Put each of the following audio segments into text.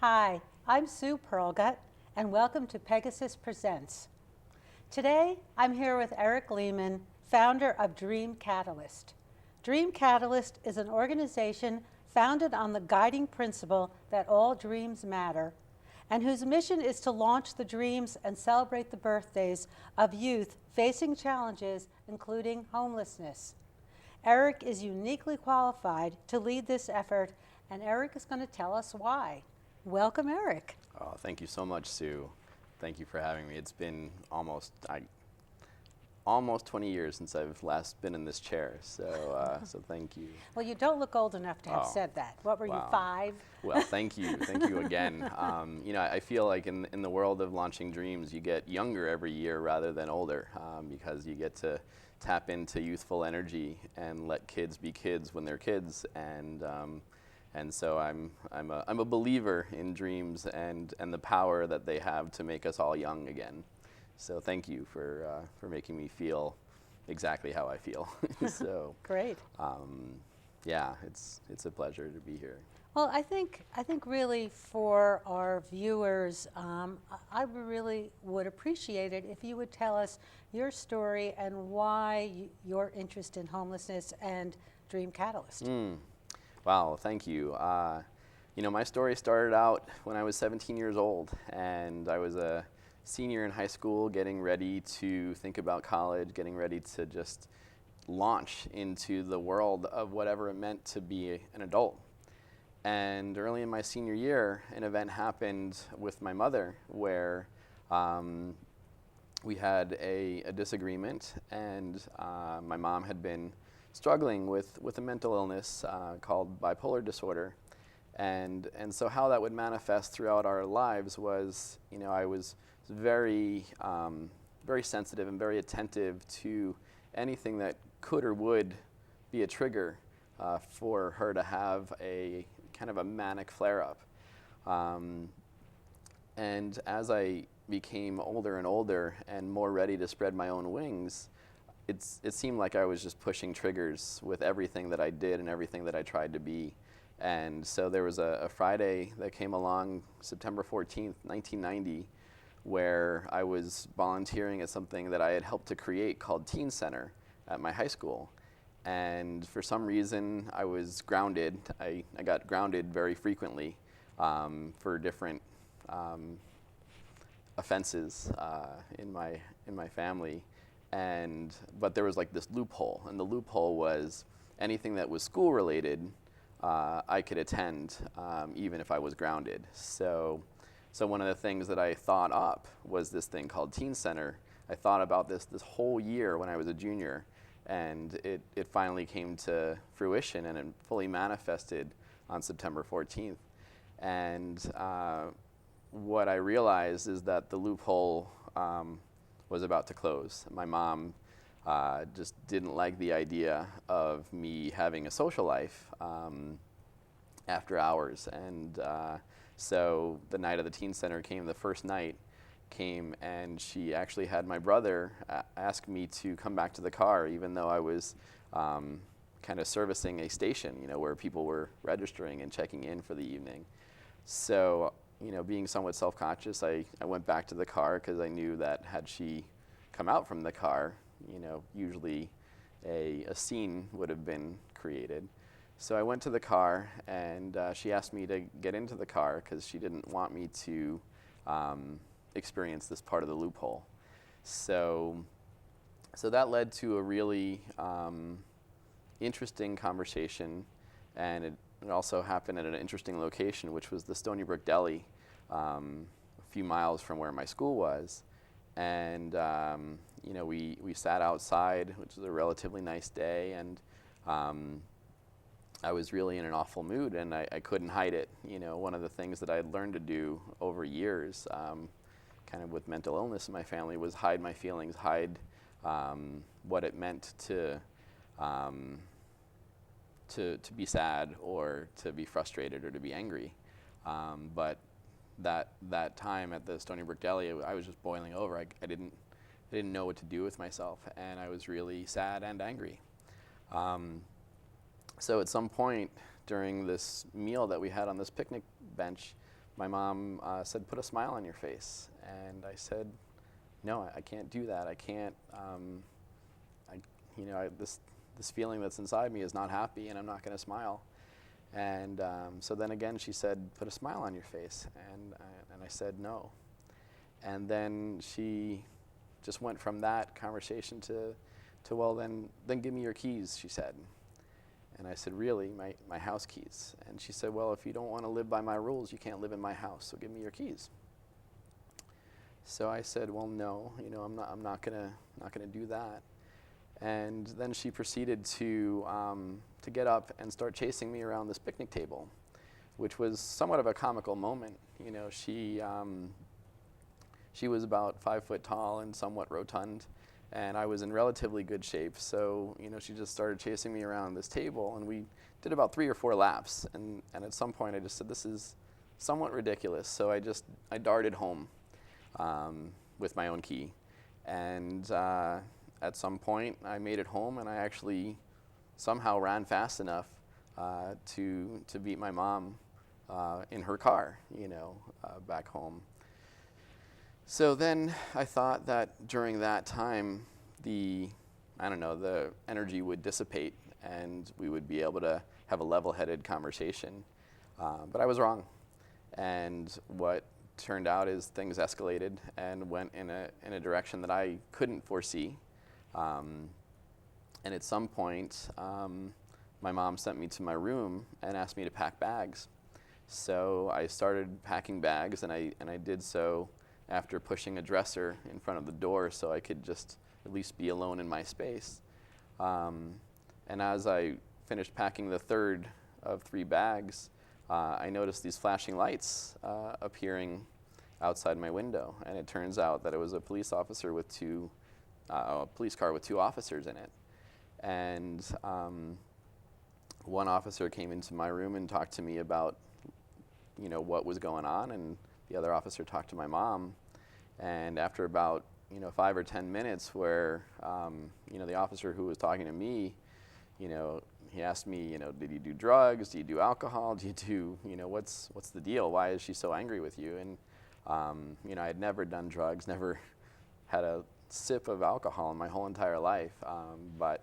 Hi, I'm Sue Pearlgut, and welcome to Pegasus Presents. Today, I'm here with Eric Lehman, founder of Dream Catalyst. Dream Catalyst is an organization founded on the guiding principle that all dreams matter, and whose mission is to launch the dreams and celebrate the birthdays of youth facing challenges, including homelessness. Eric is uniquely qualified to lead this effort, and Eric is going to tell us why. Welcome, Eric. Oh, thank you so much, Sue. Thank you for having me. It's been almost 20 years since I've last been in this chair, so thank you. Well, you don't look old enough to have said that. What were you, 5? Well, thank you again. I feel like in the world of launching dreams, you get younger every year rather than older, because you get to tap into youthful energy and let kids be kids when they're kids, and so I'm a believer in dreams and the power that they have to make us all young again. So thank you for making me feel exactly how I feel. So Great. Yeah, it's a pleasure to be here. Well, I think really for our viewers, I really would appreciate it if you would tell us your story and why your interest in homelessness and Dream Catalyst. Wow, thank you. My story started out when I was 17 years old, and I was a senior in high school, getting ready to think about college, getting ready to just launch into the world of whatever it meant to be an adult. And early in my senior year, an event happened with my mother where we had a disagreement, and my mom had been struggling with a mental illness called bipolar disorder. And so how that would manifest throughout our lives was, I was very, very sensitive and very attentive to anything that could or would be a trigger for her to have a kind of a manic flare-up. And as I became older and older and more ready to spread my own wings, it seemed like I was just pushing triggers with everything that I did and everything that I tried to be. And so there was a Friday that came along, September 14th, 1990, where I was volunteering at something that I had helped to create called Teen Center at my high school. And for some reason, I was grounded. I got grounded very frequently for different offenses in my family. But there was like this loophole, and the loophole was anything that was school related, I could attend even if I was grounded. So one of the things that I thought up was this thing called Teen Center. I thought about this whole year when I was a junior, and it finally came to fruition, and it fully manifested on September 14th. And what I realized is that the loophole was about to close. My mom just didn't like the idea of me having a social life after hours. And so the night of the Teen Center came, the first night came, and she actually had my brother ask me to come back to the car, even though I was kind of servicing a station, where people were registering and checking in for the evening. So, being somewhat self-conscious, I went back to the car because I knew that had she come out from the car, usually a scene would have been created. So I went to the car, and she asked me to get into the car because she didn't want me to experience this part of the loophole. So that led to a really interesting conversation, and it also happened at an interesting location, which was the Stony Brook Deli, a few miles from where my school was. And we sat outside, which was a relatively nice day, and I was really in an awful mood, and I couldn't hide it. One of the things that I had learned to do over years, kind of with mental illness in my family, was hide my feelings, hide what it meant to be sad or to be frustrated or to be angry. But that time at the Stony Brook Deli, I was just boiling over. I didn't know what to do with myself, and I was really sad and angry. So at some point during this meal that we had on this picnic bench, my mom said, "Put a smile on your face." And I said, "No, I can't do that. I can't. This feeling that's inside me is not happy, and I'm not going to smile." And so then again, she said, "Put a smile on your face," and I said no. And then she just went from that conversation to well, then give me your keys, she said. And I said, "Really? My house keys?" And she said, "Well, if you don't want to live by my rules, you can't live in my house, so give me your keys." So I said, "Well, no, I'm not gonna do that." And then she proceeded to get up and start chasing me around this picnic table, which was somewhat of a comical moment. She was about 5 foot tall and somewhat rotund, and I was in relatively good shape. So she just started chasing me around this table, and we did about 3 or 4 laps. And at some point, I just said, "This is somewhat ridiculous." So I darted home with my own key, and at some point, I made it home, and I actually somehow ran fast enough to beat my mom in her car, back home. So then I thought that during that time, the energy would dissipate, and we would be able to have a level-headed conversation. But I was wrong, and what turned out is things escalated and went in a direction that I couldn't foresee. And at some point, my mom sent me to my room and asked me to pack bags. So I started packing bags, and I did so after pushing a dresser in front of the door so I could just at least be alone in my space. And as I finished packing the third of 3 bags, I noticed these flashing lights appearing outside my window, and it turns out that it was a police officer with a police car with 2 officers in it. And one officer came into my room and talked to me about, what was going on, and the other officer talked to my mom. And after about, 5 or 10 minutes where, the officer who was talking to me, he asked me, did you do drugs? Do you do alcohol? Do you do, what's the deal? Why is she so angry with you? And, I had never done drugs, never had a sip of alcohol in my whole entire life, but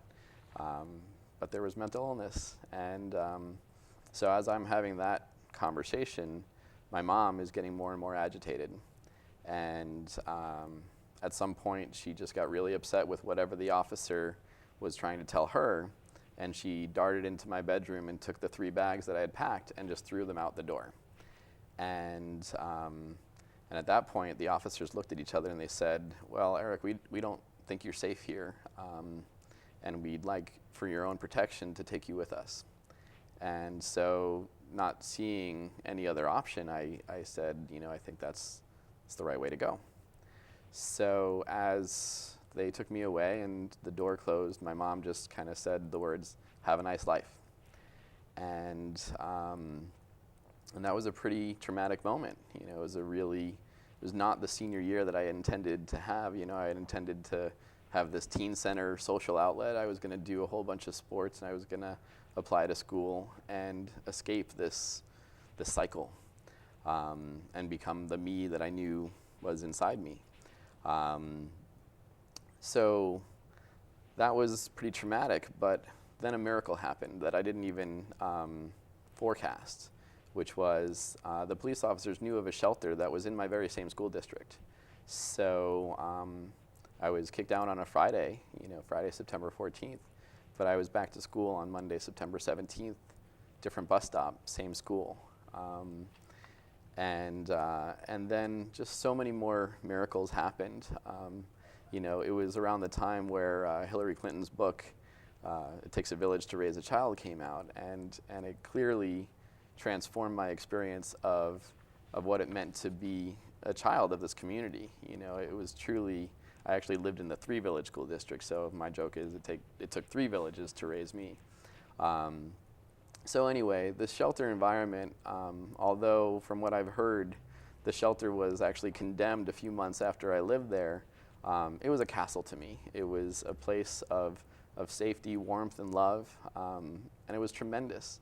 there was mental illness. And so as I'm having that conversation, my mom is getting more and more agitated. And at some point, she just got really upset with whatever the officer was trying to tell her, and she darted into my bedroom and took the 3 bags that I had packed and just threw them out the door. And at that point, the officers looked at each other and they said, "Well, Eric, we don't think you're safe here, and we'd like, for your own protection, to take you with us." And so, not seeing any other option, I said, I think that's the right way to go. So as they took me away and the door closed, my mom just kind of said the words, "Have a nice life." And that was a pretty traumatic moment. It was not the senior year that I intended to have. I had intended to have this teen center social outlet. I was going to do a whole bunch of sports, and I was going to apply to school and escape this cycle, and become the me that I knew was inside me. So that was pretty traumatic, but then a miracle happened that I didn't even forecast, which was the police officers knew of a shelter that was in my very same school district. So I was kicked out on a Friday, Friday, September 14th, but I was back to school on Monday, September 17th, different bus stop, same school. And then just so many more miracles happened. It was around the time where Hillary Clinton's book, It Takes a Village to Raise a Child, came out, and it clearly transformed my experience of what it meant to be a child of this community. It was truly, I actually lived in the 3-village school district, so my joke is it took 3 villages to raise me. So anyway, the shelter environment, although from what I've heard, the shelter was actually condemned a few months after I lived there, it was a castle to me. It was a place of safety, warmth, and love, and it was tremendous.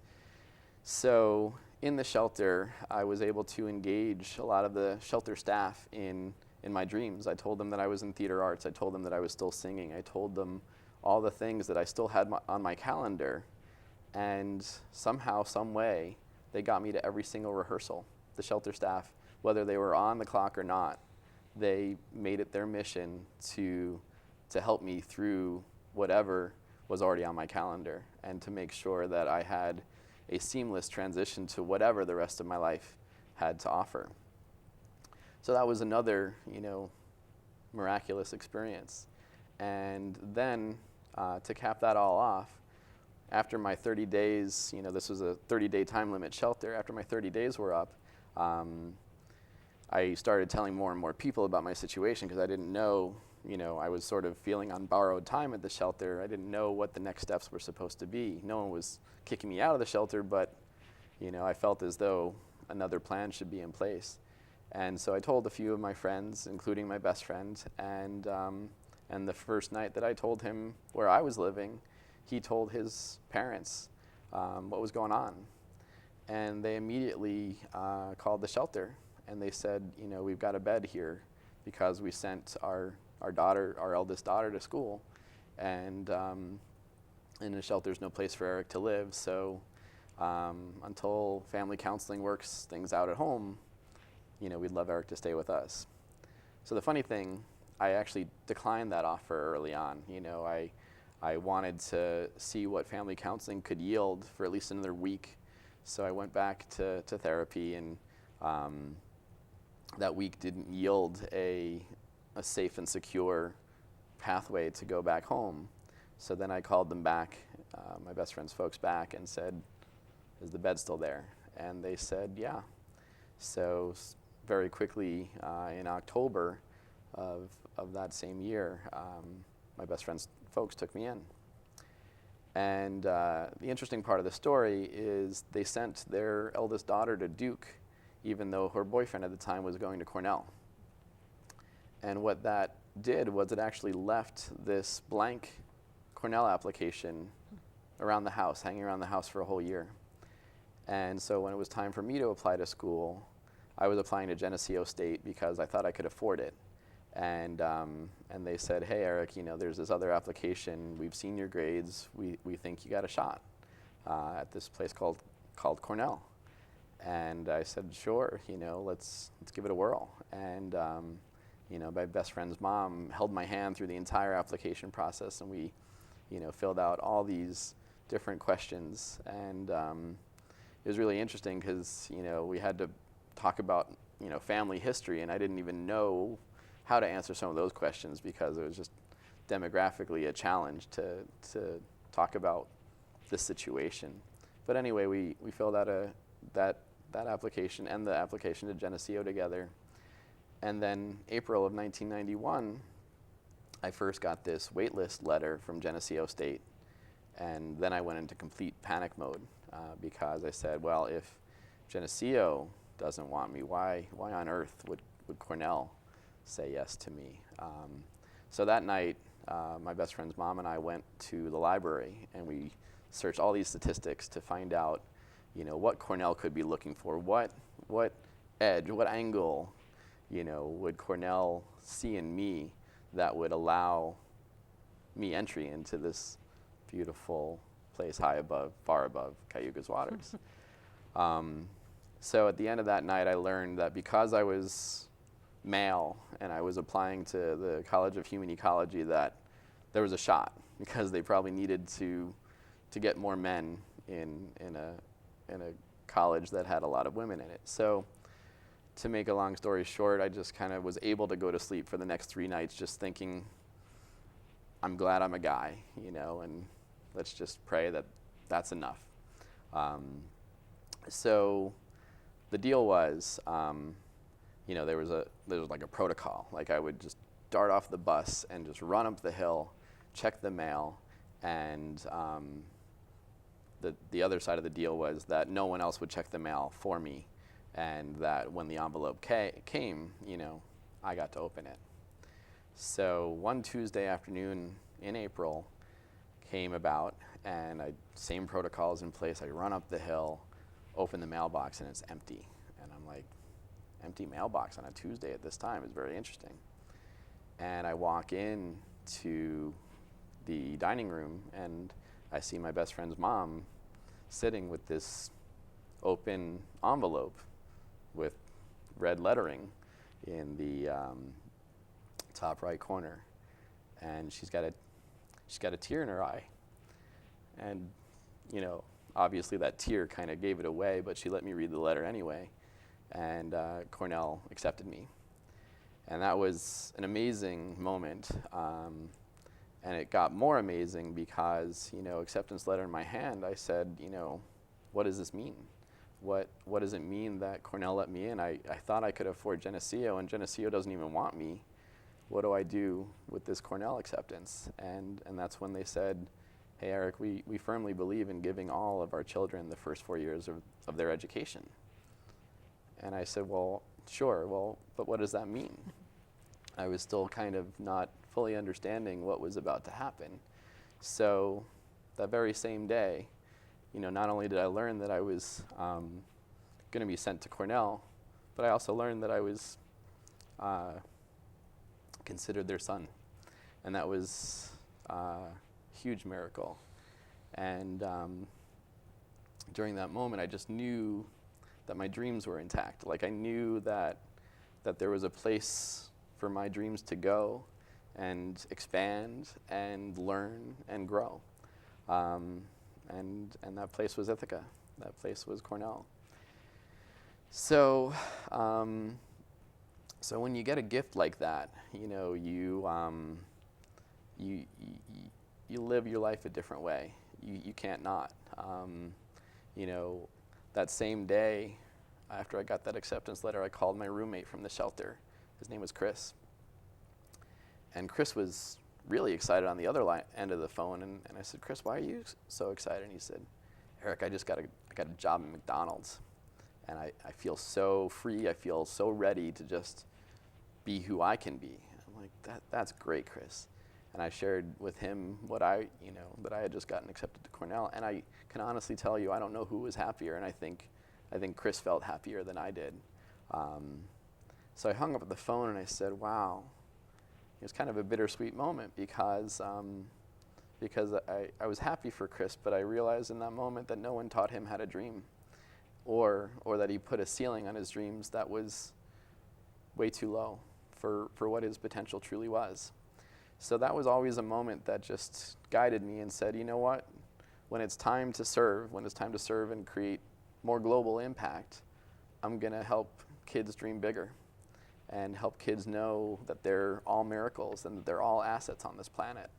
So in the shelter, I was able to engage a lot of the shelter staff in my dreams. I told them that I was in theater arts. I told them that I was still singing. I told them all the things that I still had on my calendar. And somehow, some way, they got me to every single rehearsal. The shelter staff, whether they were on the clock or not, they made it their mission to help me through whatever was already on my calendar and to make sure that I had a seamless transition to whatever the rest of my life had to offer. So that was another, miraculous experience. And then to cap that all off, after my 30 days, this was a 30-day time limit shelter. After my 30 days were up, I started telling more and more people about my situation because I didn't know, I was sort of feeling on borrowed time at the shelter. I didn't know what the next steps were supposed to be. No one was kicking me out of the shelter, but, I felt as though another plan should be in place. And so I told a few of my friends, including my best friend, and the first night that I told him where I was living, he told his parents what was going on. And they immediately called the shelter, and they said, we've got a bed here because we sent our eldest daughter to school, and in the shelter's no place for Eric to live, so until family counseling works things out at home, we'd love Eric to stay with us. So the funny thing, I actually declined that offer early on. I wanted to see what family counseling could yield for at least another week. So I went back to therapy, and that week didn't yield a safe and secure pathway to go back home. So then I called them back, my best friend's folks back, and said, is the bed still there? And they said, yeah. So very quickly in October of that same year, my best friend's folks took me in. And the interesting part of the story is they sent their eldest daughter to Duke, even though her boyfriend at the time was going to Cornell. And what that did was it actually left this blank Cornell application around the house, hanging around the house for a whole year. And so when it was time for me to apply to school, I was applying to Geneseo State because I thought I could afford it. And they said, hey, Eric, there's this other application. We've seen your grades. We think you got a shot at this place called Cornell. And I said, sure, let's give it a whirl. And my best friend's mom held my hand through the entire application process, and we, filled out all these different questions. And it was really interesting because, we had to talk about, family history, and I didn't even know how to answer some of those questions because it was just demographically a challenge to talk about this situation. But anyway, we filled out that application and the application to Geneseo together. And then April of 1991, I first got this waitlist letter from Geneseo State. And then I went into complete panic mode because I said, well, if Geneseo doesn't want me, why on earth would Cornell say yes to me? So that night, my best friend's mom and I went to the library, and we searched all these statistics to find out, what Cornell could be looking for, what edge, what angle, would Cornell see in me that would allow me entry into this beautiful place far above Cayuga's waters. So at the end of that night, I learned that because I was male and I was applying to the College of Human Ecology, that there was a shot because they probably needed to get more men in a college that had a lot of women in it. So to make a long story short, I just kind of was able to go to sleep for the next 3 nights just thinking, I'm glad I'm a guy, and let's just pray that that's enough. So the deal was, there was like a protocol. Like I would just dart off the bus and just run up the hill, check the mail, and the other side of the deal was that no one else would check the mail for me, and that when the envelope came, I got to open it. So one Tuesday afternoon in April came about, and same protocols in place. I run up the hill, open the mailbox and it's empty. And I'm like, empty mailbox on a Tuesday at this time is very interesting. And I walk in to the dining room and I see my best friend's mom sitting with this open envelope with red lettering in the top right corner. And she's got a tear in her eye. And, you know, obviously that tear kind of gave it away, but she let me read the letter anyway. And Cornell accepted me. And that was an amazing moment. And it got more amazing because, you know, acceptance letter in my hand, I said, you know, what does this mean? What does it mean that Cornell let me in? I thought I could afford Geneseo, and Geneseo doesn't even want me. What do I do with this Cornell acceptance? And that's when they said, hey, Eric, we firmly believe in giving all of our children the first 4 years of their education. And I said, well, sure, but what does that mean? I was still kind of not fully understanding what was about to happen. So that very same day, you know, not only did I learn that I was going to be sent to Cornell, but I also learned that I was considered their son. And that was a huge miracle. And during that moment, I just knew that my dreams were intact. Like I knew that there was a place for my dreams to go and expand and learn and grow. And that place was Ithaca. That place was Cornell. So when you get a gift like that, you know, you live your life a different way. You can't not. You know, that same day after I got that acceptance letter, I called my roommate from the shelter. His name was Chris. And Chris was really excited on the other end of the phone. And I said, Chris, why are you so excited? And he said, Eric, I got a job at McDonald's. And I feel so free. I feel so ready to just be who I can be. I'm like, that's great, Chris. And I shared with him that I had just gotten accepted to Cornell. And I can honestly tell you, I don't know who was happier. And I think Chris felt happier than I did. So I hung up the phone and I said, wow. It was kind of a bittersweet moment because I was happy for Chris, but I realized in that moment that no one taught him how to dream, or that he put a ceiling on his dreams that was way too low for what his potential truly was. So that was always a moment that just guided me and said, you know what? When it's time to serve and create more global impact, I'm going to help kids dream bigger and help kids know that they're all miracles and that they're all assets on this planet.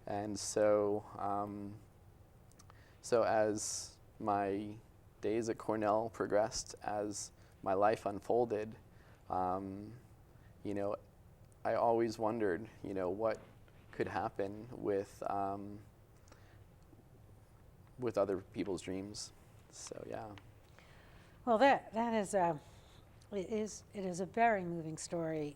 And so as my days at Cornell progressed, as my life unfolded, you know, I always wondered, you know, what could happen with other people's dreams. So yeah. Well, that is it is a very moving story.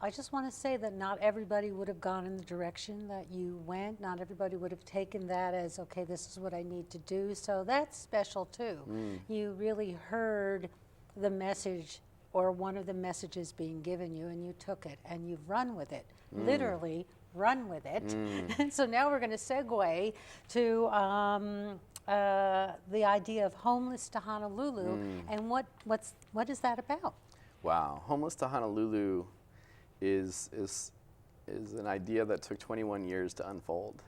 I just want to say that not everybody would have gone in the direction that you went. Not everybody would have taken that as, okay, this is what I need to do. So that's special too. You really heard the message or one of the messages being given you, and you took it and you've run with it. Literally run with it. And so now we're going to segue to the idea of Homeless to Honolulu, and what is that about? Wow, Homeless to Honolulu is an idea that took 21 years to unfold.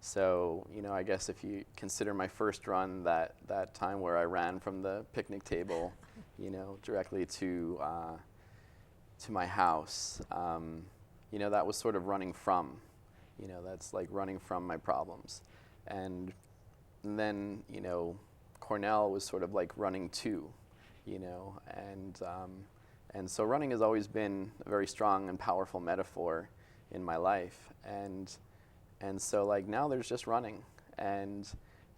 So, you know, I guess if you consider my first run, that time where I ran from the picnic table, you know, directly to my house, you know, that was sort of running from, you know, that's like running from my problems. And then, you know, Cornell was sort of like running to, you know, and so running has always been a very strong and powerful metaphor in my life. And so like now there's just running, and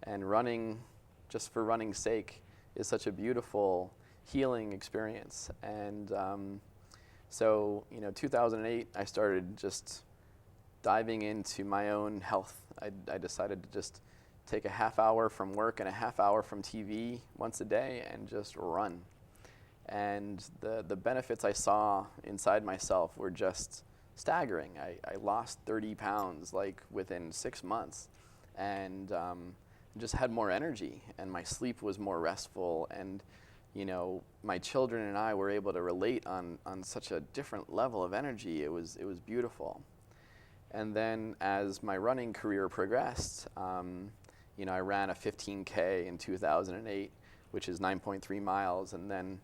running just for running's sake is such a beautiful healing experience. And so, you know, 2008, I started just diving into my own health. I decided to just take a half hour from work and a half hour from TV once a day and just run. And the benefits I saw inside myself were just staggering. I lost 30 pounds like within 6 months, and just had more energy, and my sleep was more restful, and my children and I were able to relate on such a different level of energy. It was beautiful. And then as my running career progressed, I ran a 15K in 2008, which is 9.3 miles, and then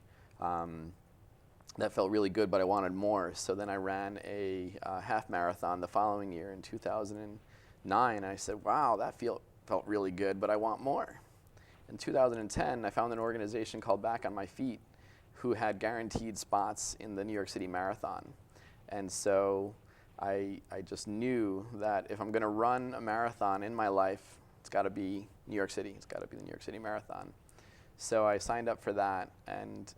that felt really good, but I wanted more. So then I ran a half marathon the following year in 2009, and I said, wow, that felt really good, but I want more. In 2010, I found an organization called Back on My Feet who had guaranteed spots in the New York City Marathon. And so I just knew that if I'm going to run a marathon in my life, it's got to be New York City. It's got to be the New York City Marathon. So I signed up for that and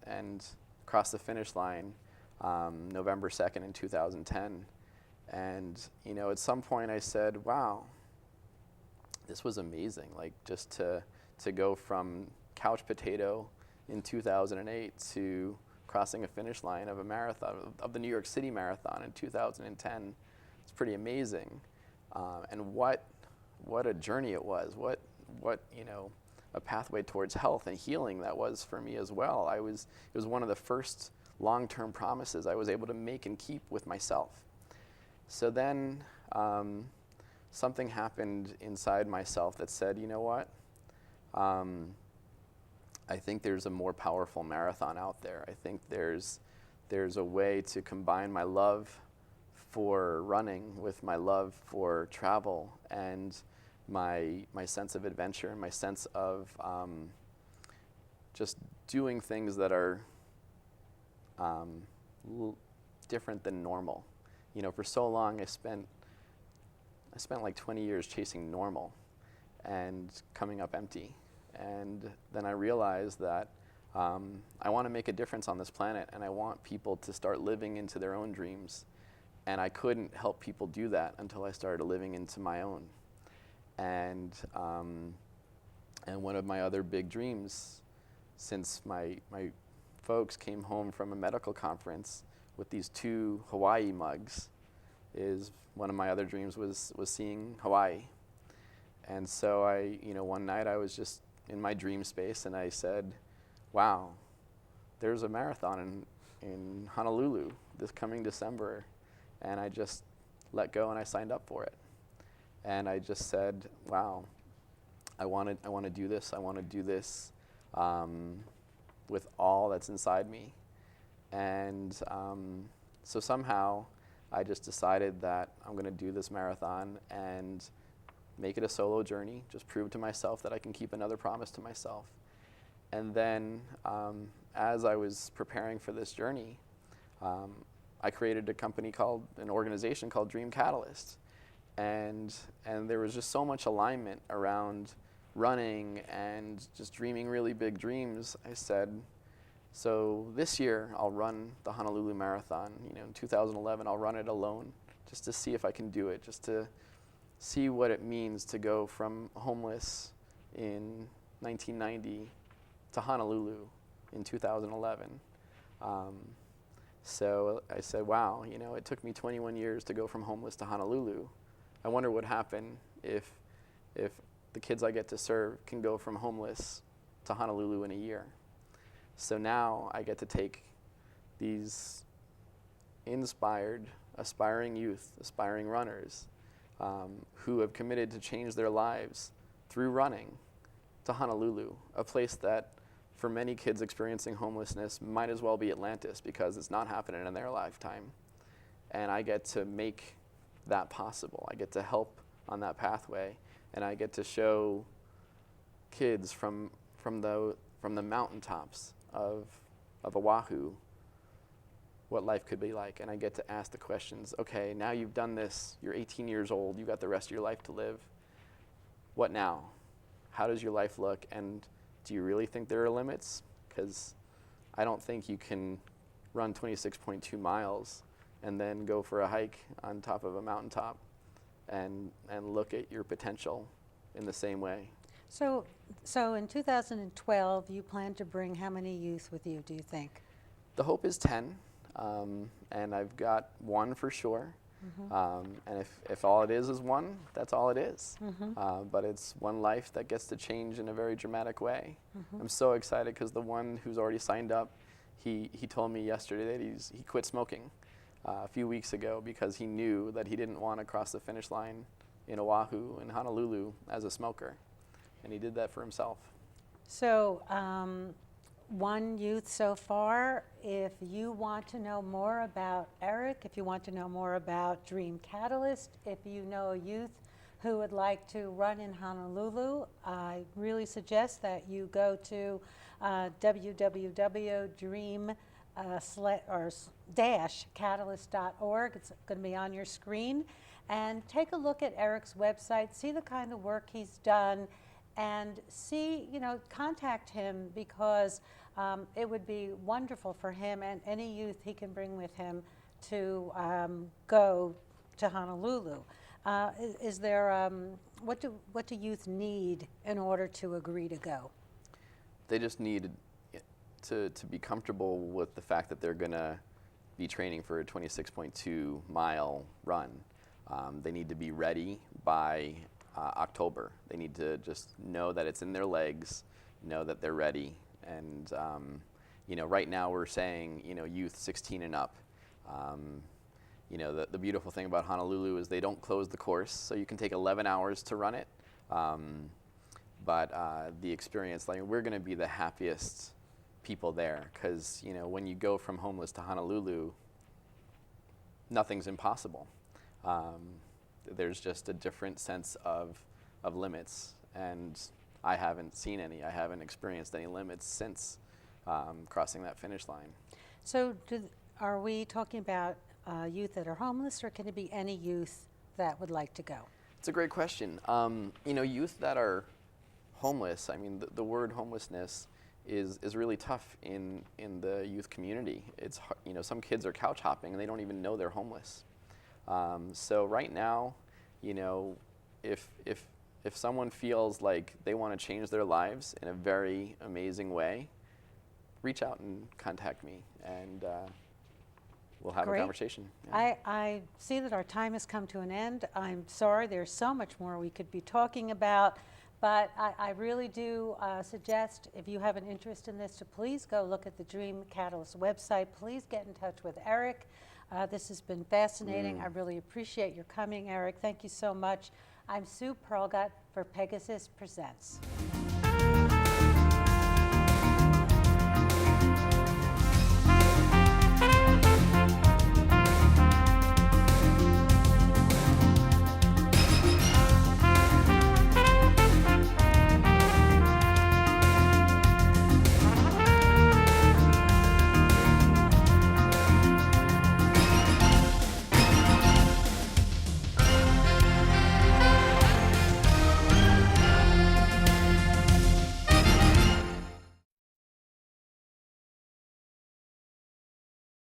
crossed the finish line November 2nd in 2010. And at some point I said, wow, this was amazing. Like, just to go from couch potato in 2008 to crossing a finish line of a marathon, of the New York City Marathon in 2010, it's pretty amazing. And what a journey it was. What a pathway towards health and healing that was for me as well. It was one of the first long-term promises I was able to make and keep with myself. So then something happened inside myself that said, you know what? I think there's a more powerful marathon out there. I think there's a way to combine my love for running with my love for travel and my sense of adventure and my sense of just doing things that are different than normal. For so long I spent like 20 years chasing normal and coming up empty. And then I realized that I want to make a difference on this planet, and I want people to start living into their own dreams. And I couldn't help people do that until I started living into my own. And one of my other big dreams, since my folks came home from a medical conference with these 2 Hawaii mugs, is one of my other dreams was seeing Hawaii. And so one night I was just in my dream space, and I said, wow, there's a marathon in Honolulu this coming December. And I just let go and I signed up for it. And I just said, wow, I want to do this. I want to do this with all that's inside me. And so somehow I just decided that I'm going to do this marathon and make it a solo journey, just prove to myself that I can keep another promise to myself. And then as I was preparing for this journey, I created an organization called Dream Catalyst. And there was just so much alignment around running and just dreaming really big dreams. I said, so this year I'll run the Honolulu Marathon. In 2011 I'll run it alone, just to see if I can do it, just to see what it means to go from homeless in 1990 to Honolulu in 2011. So I said, wow, it took me 21 years to go from homeless to Honolulu. I wonder what happened if the kids I get to serve can go from homeless to Honolulu in a year. So now I get to take these inspired, aspiring youth, aspiring runners who have committed to change their lives through running to Honolulu, a place that for many kids experiencing homelessness might as well be Atlantis because it's not happening in their lifetime. And I get to make that possible. I get to help on that pathway, and I get to show kids from the mountaintops of Oahu what life could be like. And I get to ask the questions, okay, now you've done this, you're 18 years old, you've got the rest of your life to live. What now? How does your life look? And do you really think there are limits? Because I don't think you can run 26.2 miles and then go for a hike on top of a mountaintop and look at your potential in the same way. So, so in 2012, you plan to bring how many youth with you, do you think? The hope is 10, and I've got one for sure. And if all it is one, that's all it is. But it's one life that gets to change in a very dramatic way. I'm so excited because the one who's already signed up, he told me yesterday that he quit smoking a few weeks ago because he knew that he didn't want to cross the finish line in Oahu and Honolulu as a smoker. And he did that for himself. So, one youth so far. If you want to know more about Eric, if you want to know more about Dream Catalyst, if you know a youth who would like to run in Honolulu, I really suggest that you go to www.dream-catalyst.org. It's going to be on your screen. And take a look at Eric's website, see the kind of work he's done, and see, contact him because it would be wonderful for him and any youth he can bring with him to go to Honolulu. Is there, what do youth need in order to agree to go? They just need to be comfortable with the fact that they're going to be training for a 26.2 mile run. They need to be ready by October. They need to just know that it's in their legs, know that they're ready. And right now we're saying, youth 16 and up. The beautiful thing about Honolulu is they don't close the course, so you can take 11 hours to run it. But the experience, we're going to be the happiest people there because, when you go from homeless to Honolulu, nothing's impossible. There's just a different sense of limits, and I haven't seen any. I haven't experienced any limits since crossing that finish line. So are we talking about youth that are homeless, or can it be any youth that would like to go? It's a great question. Youth that are homeless, the word homelessness is really tough in the youth community. It's some kids are couch hopping and they don't even know they're homeless. So right now, if someone feels like they want to change their lives in a very amazing way, reach out and contact me, and we'll have Great. a conversation. Yeah. I see that our time has come to an end. I'm sorry, there's so much more we could be talking about, but I really do suggest, if you have an interest in this, to please go look at the Dream Catalyst website. Please get in touch with Eric. This has been fascinating. I really appreciate your coming, Eric. Thank you so much. I'm Sue Perlgut for Pegasus Presents.